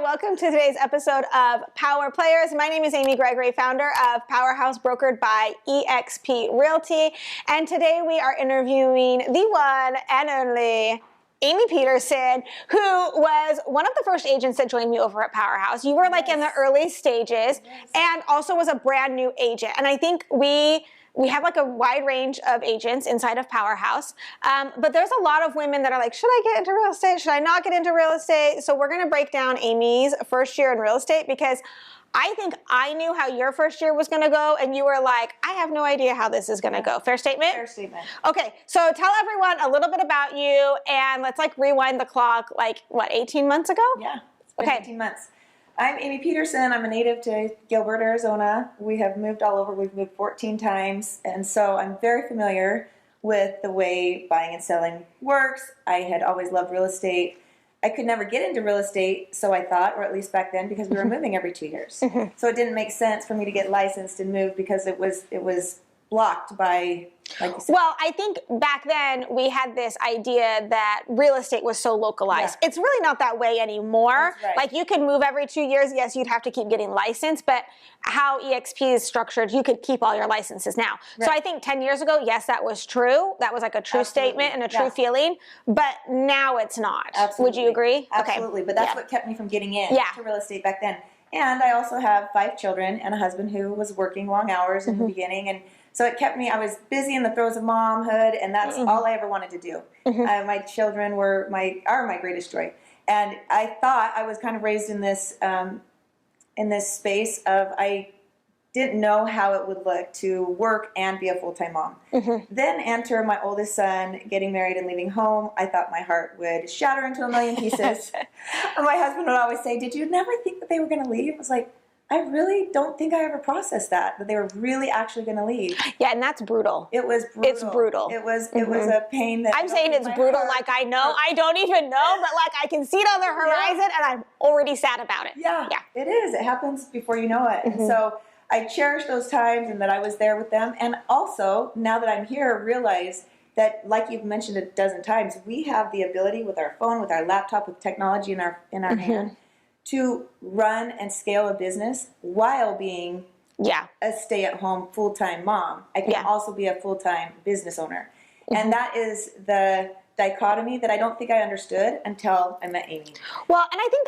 welcome to today's episode of Power Players. My name is Amy Gregory, founder of Powerhouse brokered by eXp Realty. And today we are interviewing the one and only Amy Peterson, who was one of the first agents that joined me over at Powerhouse. You were like in the early stages and also was a brand new agent. And I think we have like a wide range of agents inside of Powerhouse, but there's a lot of women that are like, should I get into real estate? Should I not get into real estate? So we're gonna break down Amy's first year in real estate because I think I knew how your first year was gonna go and you were like, I have no idea how this is gonna go. Fair statement? Fair statement. Okay, so tell everyone a little bit about you and let's like rewind the clock like, what, 18 months ago? Yeah, it's been 18 months. I'm Amy Peterson. I'm a native to Gilbert, Arizona. We have moved all over. We've moved 14 times. And so I'm very familiar with the way buying and selling works. I had always loved real estate. I could never get into real estate, so I thought, or at least back then, because we were moving every 2 years. So it didn't make sense for me to get licensed and move because it was blocked by, like you said. Well, I think back then we had this idea that real estate was so localized. Yeah. It's really not that way anymore. That's right. Like you could move every 2 years. Yes, you'd have to keep getting licensed, but how EXP is structured, you could keep all your licenses now. Right. So I think 10 years ago, yes, that was true. That was like a true statement and a true feeling, but now it's not. Absolutely. Would you agree? Absolutely, Okay. but that's what kept me from getting in to real estate back then. And I also have 5 children and a husband who was working long hours in the beginning, and so it kept me, I was busy in the throes of momhood, and that's all I ever wanted to do. My children are my greatest joy. And I thought I was kind of raised in this space of I didn't know how it would look to work and be a full-time mom. Then enter my oldest son getting married and leaving home. I thought my heart would shatter into a million pieces. And my husband would always say, did you never think that they were going to leave? I was like, I really don't think I ever processed that they were really actually going to leave. Yeah, and that's brutal. It was brutal. It's brutal. It was a pain that I'm saying it's brutal like I know. I don't even know, but like I can see it on the horizon and I'm already sad about it. Yeah, it is. It happens before you know it. And so I cherish those times and that I was there with them. And also, now that I'm here, realize that, like you've mentioned a dozen times, we have the ability with our phone, with our laptop, with technology in our hand, to run and scale a business while being a stay-at-home full-time mom. I can also be a full-time business owner. And that is the dichotomy that I don't think I understood until I met Amy. Well, and I think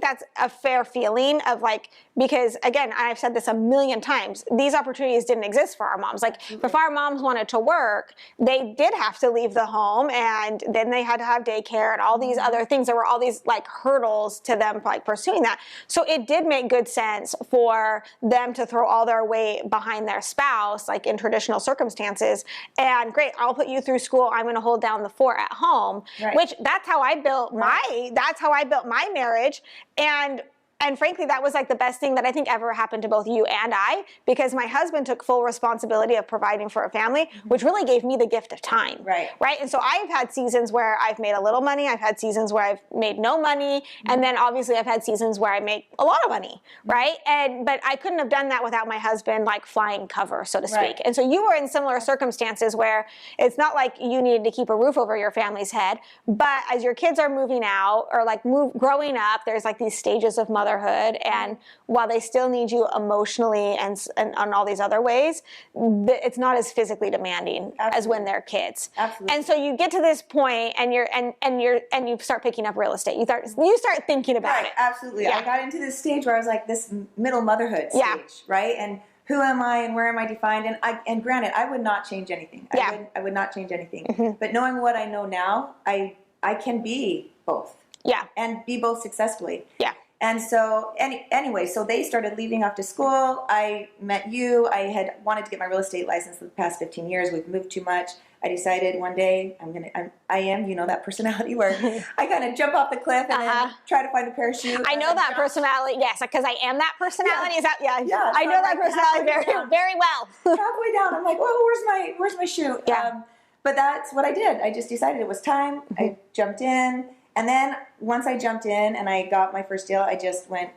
that's a fair feeling of like, because again, I've said this a million times, these opportunities didn't exist for our moms. Like if our moms wanted to work, they did have to leave the home and then they had to have daycare and all these other things. There were all these like hurdles to them like pursuing that. So it did make good sense for them to throw all their weight behind their spouse, like in traditional circumstances. And great, I'll put you through school. I'm going to hold down the fort at home, which that's how I built my marriage. And frankly, that was like the best thing that I think ever happened to both you and I, because my husband took full responsibility of providing for a family, which really gave me the gift of time. Right. And so I've had seasons where I've made a little money. I've had seasons where I've made no money. And then obviously I've had seasons where I make a lot of money. Right. But I couldn't have done that without my husband like flying cover, so to speak. And so you were in similar circumstances where it's not like you needed to keep a roof over your family's head, but as your kids are moving out or like growing up, there's like these stages of motherhood, and while they still need you emotionally and on all these other ways, it's not as physically demanding as when they're kids. And so you get to this point and you start picking up real estate. You start thinking about it. Absolutely. I got into this stage where I was like this middle motherhood stage, right? And who am I and where am I defined? And granted, I would not change anything. I would not change anything. But knowing what I know now, I can be both. And be both successfully. And so anyway, so they started leaving off to school. I met you. I had wanted to get my real estate license for the past 15 years. We've moved too much. I decided one day I am, you know, that personality where I kind of jump off the cliff and then try to find a parachute. I know that personality, yes, because I am that personality. Is that, I so know that personality very well. Halfway down, I'm like, whoa, where's my chute? But that's what I did. I just decided it was time. I jumped in. And then once I jumped in and I got my first deal, I just went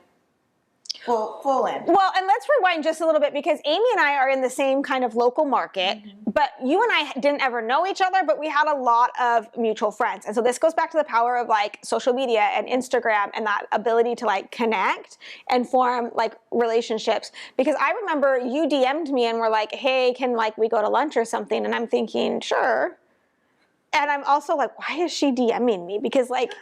Full in. Well, and let's rewind just a little bit because Amy and I are in the same kind of local market, but you and I didn't ever know each other, but we had a lot of mutual friends. And so this goes back to the power of like social media and Instagram and that ability to like connect and form like relationships. Because I remember you DM'd me and were like, hey, can like we go to lunch or something? And I'm thinking, sure. And I'm also like, why is she DMing me? Because like,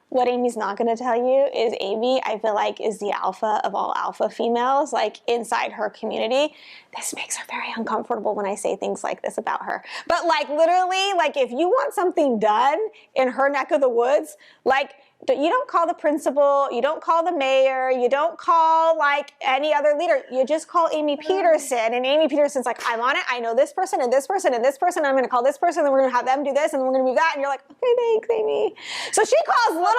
what Amy's not going to tell you is Amy, I feel like, is the alpha of all alpha females, like inside her community. This makes her very uncomfortable when I say things like this about her. But like literally, like if you want something done in her neck of the woods, like you don't call the principal, you don't call the mayor, you don't call like any other leader. You just call Amy Peterson, and Amy Peterson's like, I'm on it. I know this person and this person and this person. And I'm going to call this person, and we're going to have them do this, and then we're going to move that. And you're like, okay, thanks, Amy. So she calls little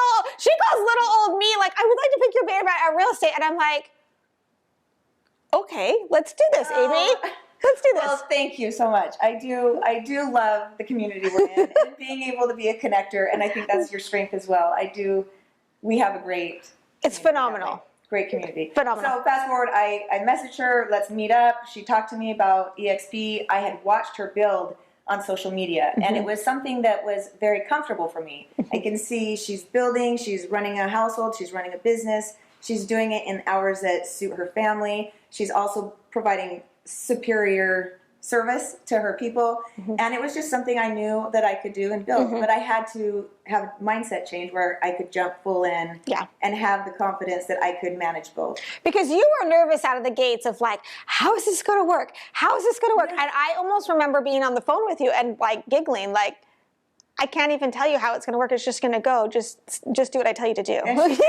old me like, I would like to pick your brain about real estate, and I'm like, okay, let's do this, Amy. Let's do this. Well, thank you so much. I do love the community we're in and being able to be a connector, and I think that's your strength as well. We have a great It's phenomenal. Great community. Phenomenal. So fast forward, I messaged her, let's meet up. She talked to me about EXP. I had watched her build on social media, and it was something that was very comfortable for me. I can see she's building, she's running a household, she's running a business, she's doing it in hours that suit her family. She's also providing superior service to her people, and it was just something I knew that I could do and build, but I had to have a mindset change where I could jump full in and have the confidence that I could manage both. Because you were nervous out of the gates of like, how is this going to work? How is this going to work? And I almost remember being on the phone with you and like giggling, like, I can't even tell you how it's going to work. It's just going to go. Just do what I tell you to do. And she did say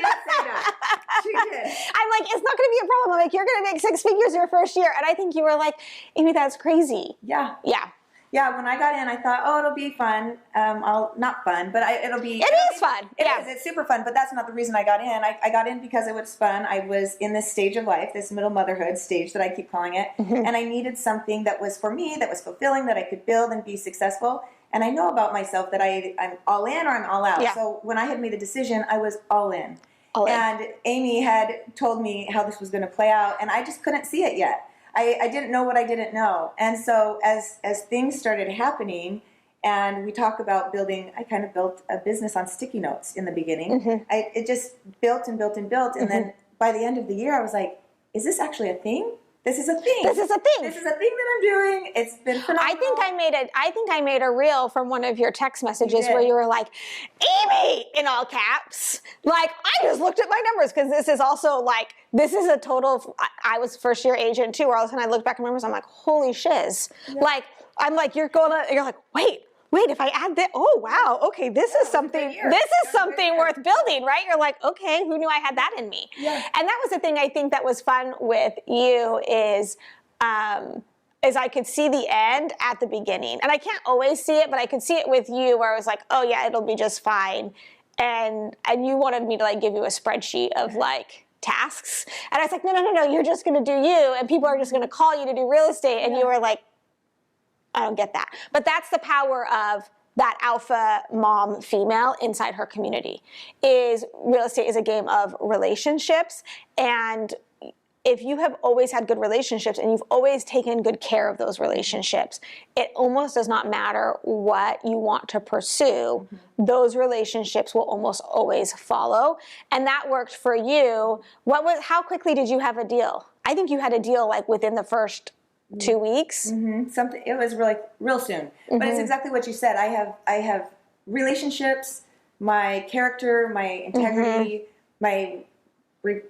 that. She did. I'm like, it's not going to be a problem. I'm like, you're going to make 6 figures your first year. And I think you were like, Amy, that's crazy. Yeah. Yeah. Yeah, when I got in, I thought, oh, it'll be fun. Not fun, but it'll be... It is fun. It is. It's super fun, but that's not the reason I got in. I got in because it was fun. I was in this stage of life, this middle motherhood stage that I keep calling it, and I needed something that was for me, that was fulfilling, that I could build and be successful. And I know about myself that I'm all in or I'm all out. Yeah. So when I had made the decision, I was all in. And Amy had told me how this was going to play out, and I just couldn't see it yet. I didn't know what I didn't know. And so as things started happening, and we talk about building, I kind of built a business on sticky notes in the beginning. It just built and built and built. And then by the end of the year, I was like, is this actually a thing? This is a thing. This is a thing. This is a thing that I'm doing. It's been phenomenal. I think I made a reel from one of your text messages where you were like, Amy, in all caps. Like, I just looked at my numbers because this is also like, this is a total, I was first year agent too, where all of a sudden I look back at my numbers, I'm like, holy shiz. Yeah. Like, I'm like, you're like, wait, if I add that, oh wow, okay, this is something worth building, right? You're like, okay, who knew I had that in me? Yeah. And that was the thing I think that was fun with you is I could see the end at the beginning. And I can't always see it, but I could see it with you where I was like, oh yeah, it'll be just fine. And you wanted me to like give you a spreadsheet of like tasks. And I was like, no, you're just gonna do you, and people are just gonna call you to do real estate. And you were like, I don't get that. But that's the power of that alpha mom female inside her community. Is real estate is a game of relationships, and if you have always had good relationships and you've always taken good care of those relationships, it almost does not matter what you want to pursue. Those relationships will almost always follow. And that worked for you. How quickly did you have a deal? I think you had a deal like within the first 2 weeks. Something. It was really real soon. But it's exactly what you said. I have relationships, my character, my integrity, my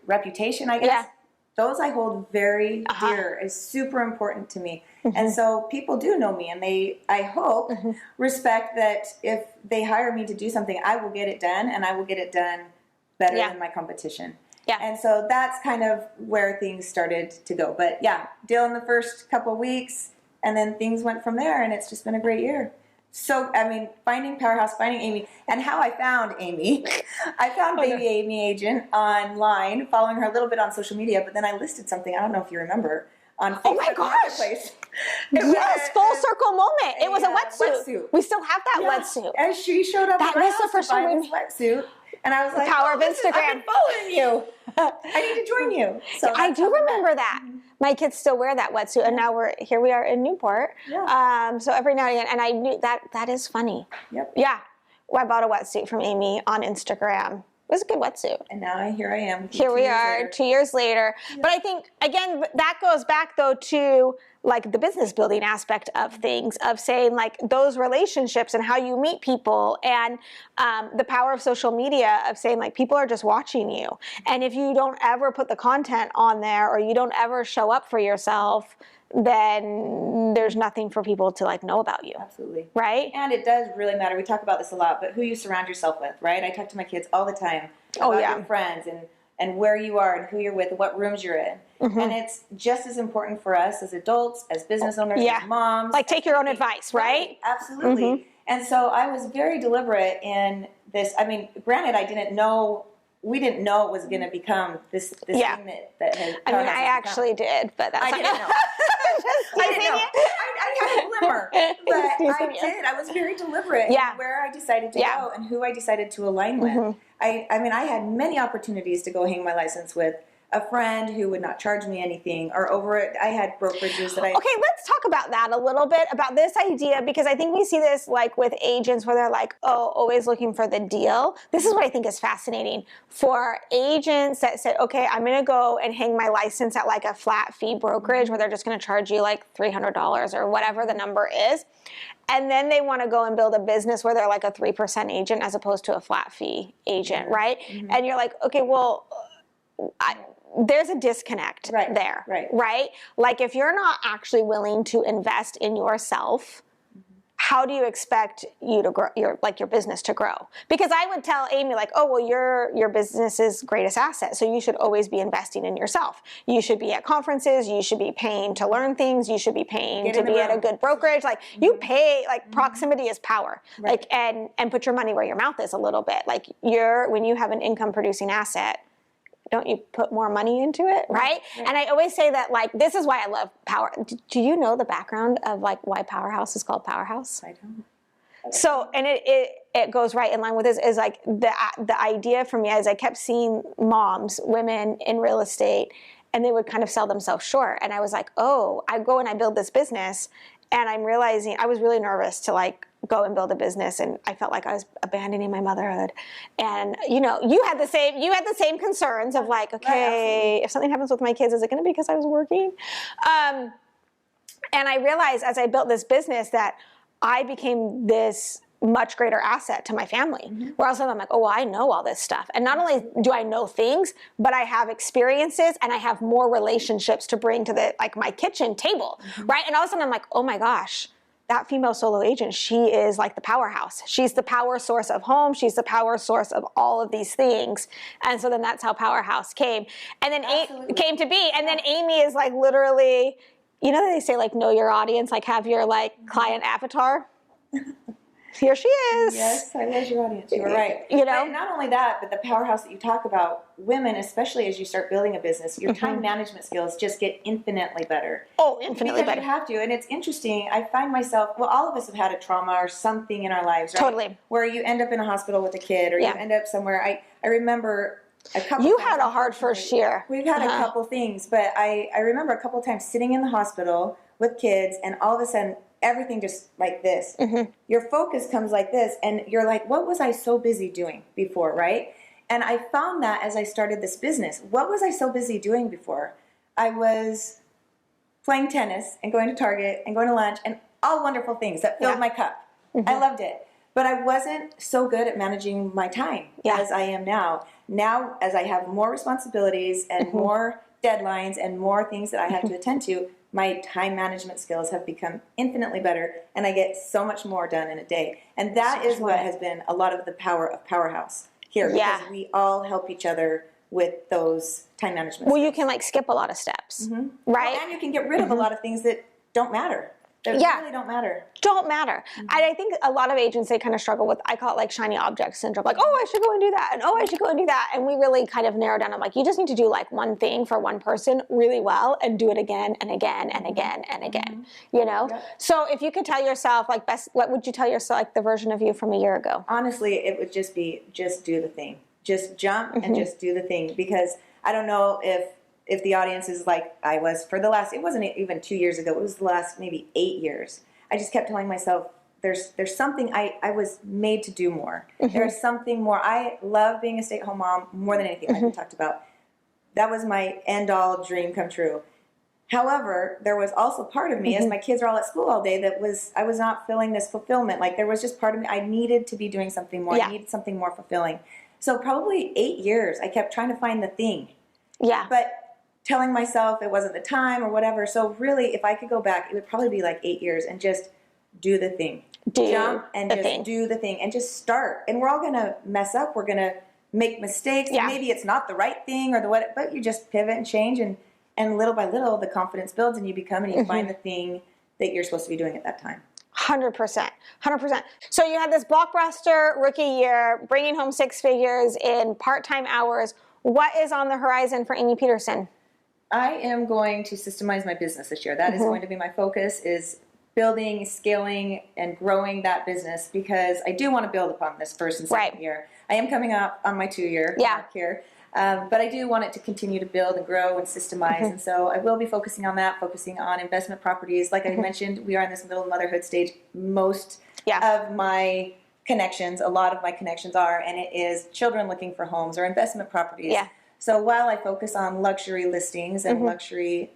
reputation, I guess. Yeah. Those I hold very dear. It's super important to me. And so people do know me, and they, I hope, respect that if they hire me to do something, I will get it done, and I will get it done better than my competition. Yeah. And so that's kind of where things started to go. But yeah, deal in the first couple of weeks, and then things went from there, and it's just been a great year. So, I mean, finding Powerhouse, finding Amy, and how I found Amy. I found Baby Amy Agent online, following her a little bit on social media, but then I listed something, I don't know if you remember, on Facebook Oh my gosh. Marketplace. Yes, full circle moment. It was a wetsuit. We still have that wetsuit. And she showed up That at my was the house first to buy time this wetsuit. And I was like, power of I've Instagram. been following you. I need to join you. So I do remember that. My kids still wear that wetsuit, and now we are in Newport. Yeah. So every now and again, and I knew that is funny. Yep. Yeah. Well, I bought a wetsuit from Amy on Instagram. It was a good wetsuit. And now here I am. Here we are 2 years later. Yeah. But I think, again, that goes back, though, to like the business building aspect of things, of saying like those relationships and how you meet people, and the power of social media, of saying like people are just watching you. And if you don't ever put the content on there, or you don't ever show up for yourself, then there's nothing for people to like know about you. Absolutely. Right? And it does really matter. We talk about this a lot, but who you surround yourself with, right? I talk to my kids all the time about your friends and where you are and who you're with and what rooms you're in. And it's just as important for us as adults, as business owners, as moms. Like take your own advice, right? Absolutely. And so I was very deliberate in this. I mean, granted, we didn't know it was going to become this thing that has. I mean, I actually did, but that's I didn't know. I didn't know. I had a glimmer, but I did. I was very deliberate in where I decided to go and who I decided to align with. I mean, I had many opportunities to go hang my license with a friend who would not charge me anything, or over it. I had brokerages that I... Okay, let's talk about that a little bit, about this idea, because I think we see this like with agents where they're like, oh, always looking for the deal. This is what I think is fascinating. For agents that said, okay, I'm going to go and hang my license at like a flat fee brokerage where they're just going to charge you like $300 or whatever the number is. And then they want to go and build a business where they're like a 3% agent as opposed to a flat fee agent, right? And you're like, okay, well, there's a disconnect there, right? Like if you're not actually willing to invest in yourself, how do you expect you to grow your business to grow? Because I would tell Amy like, oh, well, your business's greatest asset, so you should always be investing in yourself. You should be at conferences. You should be paying to learn things. You should be paying to be at a good brokerage. Like you pay, like proximity is power. Like and put your money where your mouth is a little bit. Like when you have an income producing asset, don't you put more money into it, right? And I always say that, like, this is why I love Power. Do you know the background of, like, why Powerhouse is called Powerhouse? I don't. So, and it goes right in line with this, is, like, the idea for me is I kept seeing women in real estate, and they would kind of sell themselves short. And I was like, oh, I go and I build this business, and I'm realizing I was really nervous to, like, go and build a business, and I felt like I was abandoning my motherhood. And you had the same concerns of like, okay, if something happens with my kids, is it going to be because I was working? And I realized as I built this business that I became this much greater asset to my family. Where also I'm like, oh, well, I know all this stuff. And not only do I know things, but I have experiences and I have more relationships to bring to my kitchen table, right? And all of a sudden I'm like, oh my gosh, that female solo agent, she is like the powerhouse. She's the power source of home. She's the power source of all of these things. And so then that's how Powerhouse came. And then came to be. And then Amy is like literally, they say like know your audience, like have your like client avatar. Here she is. Yes, I was your audience. You were right. But not only that, but the powerhouse that you talk about, women, especially as you start building a business, your time management skills just get infinitely better. Oh, infinitely better. Because you have to. And it's interesting. I find myself, all of us have had a trauma or something in our lives, right? Totally. Where you end up in a hospital with a kid, or you end up somewhere. I remember a couple You had a hard first year. We've had a couple things, but I remember a couple times sitting in the hospital with kids, and all of a sudden, everything just like this. Your focus comes like this, and you're like, what was I so busy doing before, right? And I found that as I started this business. What was I so busy doing before? I was playing tennis and going to Target and going to lunch and all wonderful things that filled my cup. I loved it. But I wasn't so good at managing my time as I am now. Now, as I have more responsibilities and more deadlines and more things that I have to attend to, my time management skills have become infinitely better, and I get so much more done in a day. And that is what has been a lot of the power of Powerhouse here, because we all help each other with those time management skills. You can like skip a lot of steps, right? Well, and you can get rid of a lot of things that don't matter. that really don't matter. Don't matter. And I think a lot of agents, they kind of struggle with, I call it like shiny object syndrome. Like, oh, I should go and do that. And oh, I should go and do that. And we really kind of narrow down. I'm like, you just need to do like one thing for one person really well and do it again and again and again and again, you know? Yep. So if you could tell yourself like what would you tell yourself, like the version of you from a year ago? Honestly, it would just be, just do the thing. Just jump and just do the thing. Because I don't know if the audience is like I was for the last, it wasn't even 2 years ago, it was the last maybe 8 years. I just kept telling myself, there's something, I was made to do more. There's something more. I love being a stay-at-home mom more than anything, like we talked about. That was my end-all dream come true. However, there was also part of me, as my kids are all at school all day, I was not feeling this fulfillment. Like there was just part of me, I needed to be doing something more. I needed something more fulfilling. So probably 8 years, I kept trying to find the thing. Yeah. But telling myself it wasn't the time or whatever. So really, if I could go back, it would probably be like 8 years and just do the thing. Jump and just do the thing and just start. And we're all going to mess up. We're going to make mistakes. Yeah. Maybe it's not the right thing or but you just pivot and change. And little by little, the confidence builds and you become and you find the thing that you're supposed to be doing at that time. 100%. So you had this blockbuster rookie year, bringing home 6 figures in part-time hours. What is on the horizon for Amy Peterson? I am going to systemize my business this year. That is going to be my focus, is building, scaling, and growing that business, because I do want to build upon this first and second year. I am coming up on my 2-year mark here, but I do want it to continue to build and grow and systemize, and so I will be focusing on that, focusing on investment properties. Like I mentioned, we are in this middle motherhood stage. Most of my connections, a lot of my connections are, and it is children looking for homes or investment properties. Yeah. So while I focus on luxury listings and luxury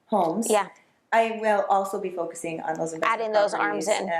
homes, I will also be focusing on those investment adding those arms in,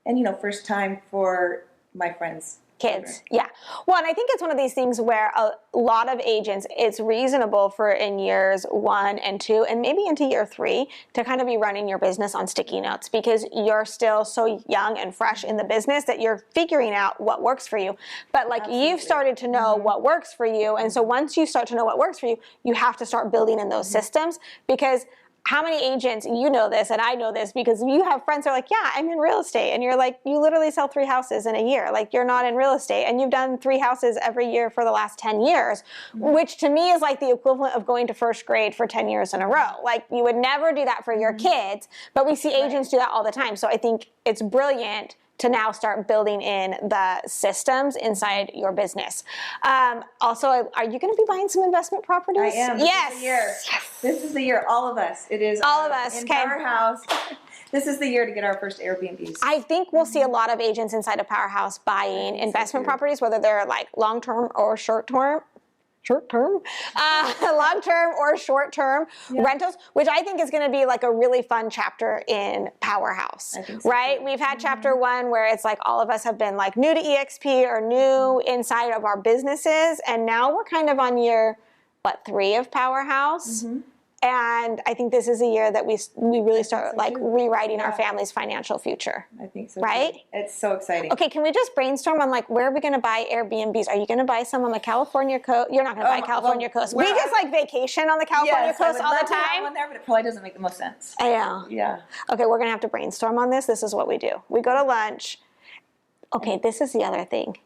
and first time for my friends' kids. Yeah. Well, and I think it's one of these things where a lot of agents, it's reasonable for in years 1 and 2 and maybe into year 3 to kind of be running your business on sticky notes, because you're still so young and fresh in the business that you're figuring out what works for you. But like you've started to know what works for you. And so once you start to know what works for you, you have to start building in those systems, because how many agents, you know this, and I know this because you have friends who are like, yeah, I'm in real estate. And you're like, you literally sell 3 houses in a year. Like, you're not in real estate. And you've done 3 houses every year for the last 10 years, which to me is like the equivalent of going to first grade for 10 years in a row. Like, you would never do that for your kids, but we see agents do that all the time. So I think it's brilliant to now start building in the systems inside your business. Also, are you going to be buying some investment properties? I am. Yes. This is the year. Yes. This is the year. All of us. It is all of us. In Powerhouse. This is the year to get our first Airbnbs. I think we'll see a lot of agents inside of Powerhouse buying investment properties, whether they're like long-term or short-term. Long-term or short-term rentals, which I think is going to be like a really fun chapter in Powerhouse, right? We've had chapter 1 where it's like all of us have been like new to EXP or new inside of our businesses, and now we're kind of on year, 3 of Powerhouse? And I think this is a year that we really start like rewriting our family's financial future. I think so. Right? Too. It's so exciting. Okay, can we just brainstorm on like where are we going to buy Airbnbs? Are you going to buy some on the California coast? You're not going to buy California coast. We just like vacation on the California coast all the time. I would love to have one there, but it probably doesn't make the most sense. I know. Yeah. Okay, we're going to have to brainstorm on this. This is what we do. We go to lunch. Okay, this is the other thing.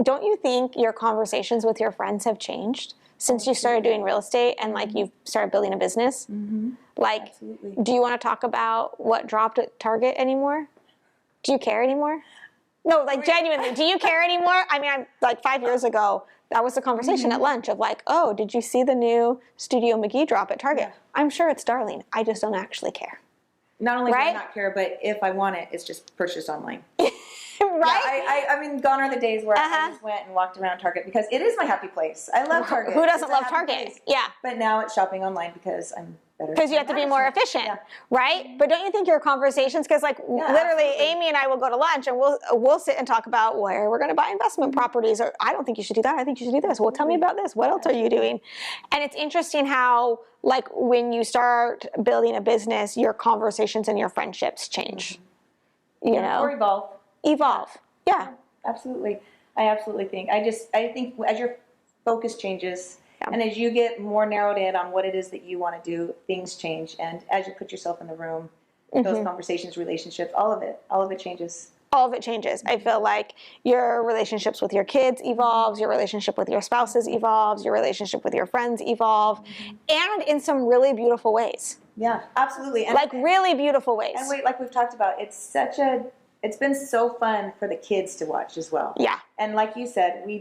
Don't you think your conversations with your friends have changed since you started doing real estate and like you've started building a business? Like, do you want to talk about what dropped at Target anymore? Do you care anymore? No, like genuinely, do you care anymore? I mean, I'm like 5 years ago, that was the conversation at lunch of like, oh, did you see the new Studio McGee drop at Target? Yeah. I'm sure it's darling. I just don't actually care. Not only do I not care, but if I want it, it's just purchased online. Right? Yeah, I mean, gone are the days where I just went and walked around Target because it is my happy place. I love Target. Who doesn't love Target? Place. Yeah. But now it's shopping online because I'm better. Because you have to be more efficient, right? But don't you think your conversations, because like literally Amy and I will go to lunch and we'll sit and talk about where we're going to buy investment properties, or I don't think you should do that. I think you should do this. Well, tell me about this. What else are you doing? And it's interesting how like when you start building a business, your conversations and your friendships change, you know? Or evolve. Evolve. Yeah. Absolutely. I absolutely think. I think as your focus changes and as you get more narrowed in on what it is that you want to do, things change. And as you put yourself in the room, those conversations, relationships, all of it changes. All of it changes. I feel like your relationships with your kids evolves, your relationship with your spouses evolves, your relationship with your friends evolve, and in some really beautiful ways. Yeah, absolutely. And, like really beautiful ways. And like we've talked about, it's been so fun for the kids to watch as well. Yeah. And like you said, we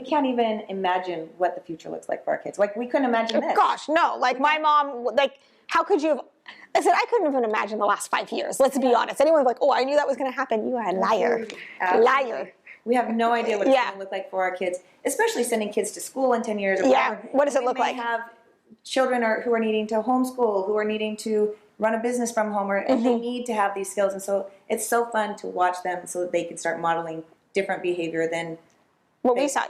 can't even imagine what the future looks like for our kids. Like we couldn't imagine this. Gosh, no. Like my mom, like how could you have, I said, I couldn't even imagine the last 5 years. Let's be honest. Anyone like, oh, I knew that was going to happen. You are a liar. Absolutely. Liar. We have no idea what it's going to look like for our kids, especially sending kids to school in 10 years or whatever. What does it look like? We have children who are needing to homeschool, who are needing to run a business from home, and they need to have these skills. And so it's so fun to watch them so that they can start modeling different behavior than what we saw.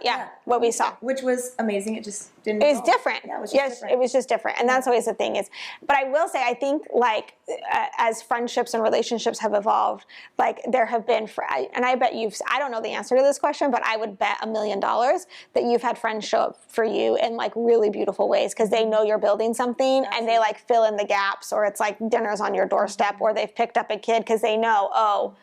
What we saw. Which was amazing. It just didn't. It was different. Yeah, it was yes, different. It was just different. And that's always the thing is, but I will say, I think like as friendships and relationships have evolved, like there have been, and I bet I don't know the answer to this question, but I would bet $1 million that you've had friends show up for you in like really beautiful ways because they know you're building something. Absolutely. And they like fill in the gaps, or it's like dinner's on your doorstep, or they've picked up a kid because they know,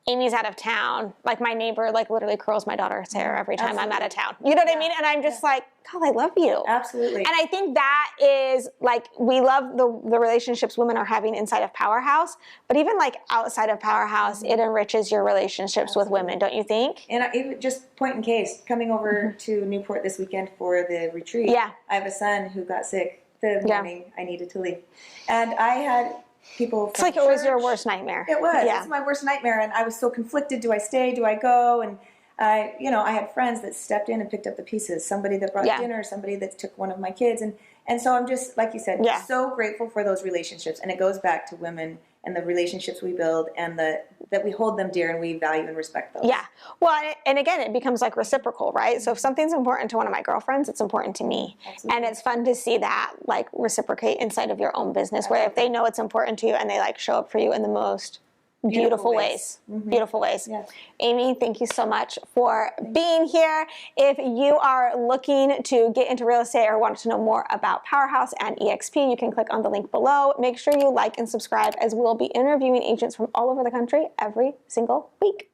Amy's out of town. Like my neighbor, like literally curls my daughter's hair every time I'm out of town. You know what I mean? And I'm just like, God, I love you. Absolutely. And I think that is like, we love the relationships women are having inside of Powerhouse, but even like outside of Powerhouse, it enriches your relationships with women, don't you think? And even just point in case, coming over to Newport this weekend for the retreat, I have a son who got sick the morning I needed to leave. And I had people it's like church. It was your worst nightmare. It was. Yeah. It's my worst nightmare, and I was so conflicted. Do I stay? Do I go? And I had friends that stepped in and picked up the pieces. Somebody that brought dinner. Somebody that took one of my kids. And so I'm just, like you said, so grateful for those relationships. And it goes back to women and the relationships we build, and that we hold them dear and we value and respect those. Yeah. Well, and again, it becomes like reciprocal, right? So if something's important to one of my girlfriends, it's important to me. Absolutely. And it's fun to see that like reciprocate inside of your own business, where if they know it's important to you and they like show up for you in the most beautiful ways. Beautiful ways. Yes. Amy, thank you so much for being here. If you are looking to get into real estate or want to know more about Powerhouse and EXP, you can click on the link below. Make sure you like and subscribe, as we'll be interviewing agents from all over the country every single week.